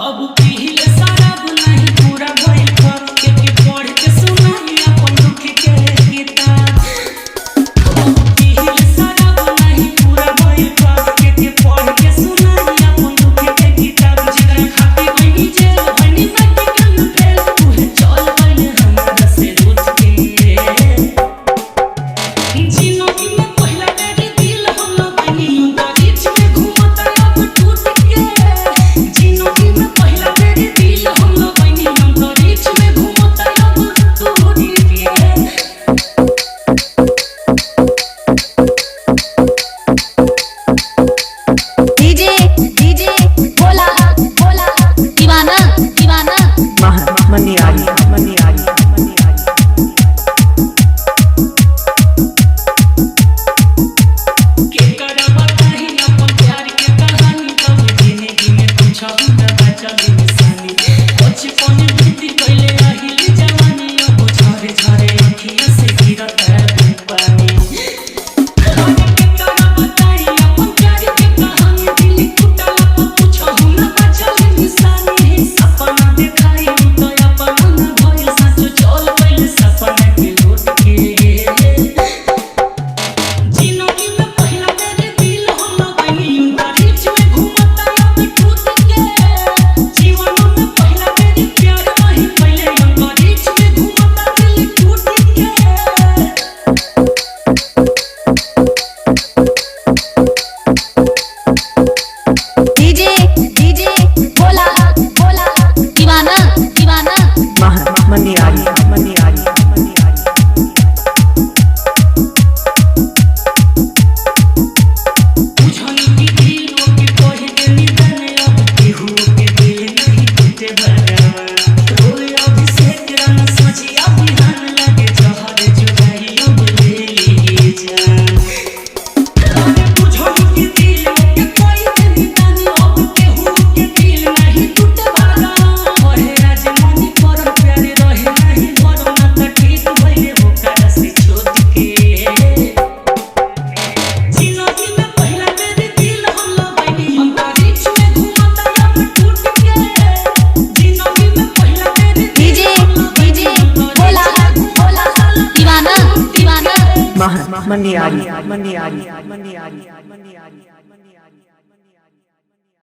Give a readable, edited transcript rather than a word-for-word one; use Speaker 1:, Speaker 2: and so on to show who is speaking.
Speaker 1: अब पीले शराब नहीं पूरा भइल बा के पढ़ के सुनाई अपन दुख के किताब। अब पीले शराब नहीं पूरा भइल बा के पढ़ के सुनाई अपन दुख के किताब। जेकरा खातिर बनी जे बनी मत कम फेल तू चल गइल हमरा से रूठ के। जिंदगी में पहला बेरी दिल हम लगनी बीच में घूमता अब टूट के। जिंदगी में पहला बेरी दिल हम लगनी बीच में घूमता अब टूट के।
Speaker 2: डीजे बोला बोला दीवाना दीवाना
Speaker 3: मनियारी मनियारी
Speaker 1: के करवा कहीं अपन प्यार के कहानी कब जिंदगी में कुछ न बचल निशानी। बचपन बीत गइले रहिल जवानी अब झरे झरे अखियां से गिरत है पानी। के करवा कहीं अपन प्यार के कहानी दिल टूटल अब कुछ न बचल निशानी। सपना देखाई तो अपन न भइल सच चल गइल सपना के लूट के। जिंदगी में पहला बेरी दिल हम लगनी बीच में घूमता अब टूट के। जीवन में पहला बेरी प्यार नहीं पहले बीच में घूमता दिल टूट के।
Speaker 2: डीजे बोला बोला दीवाना दीवाना
Speaker 3: मनियारी मनियारी मनियारी
Speaker 1: बुझनी की दिलों के कहे दिल जाने अब केहू के दिल नहीं टूटे बराबर। रोए अभिषेक राना सोची अभिमान लगे जहर जुदाई अब ले ली जान। बुझनी की दिलों के कहे दिल जाने अब केहू के दिल नहीं टूटे बराबर। ओहे आज मनी पर प्यार रहे नहीं मरो ना त ठीक भइले होकर से छोड़ के। जिंदगी में पहला बेरी दिल हम लगनी बीच में घूमता अब टूट के। जिंदगी में पहला बेरी
Speaker 2: डीजे बोला बोला दीवाना दीवाना
Speaker 3: मनियारी मनियारी मनियारी मनियारी।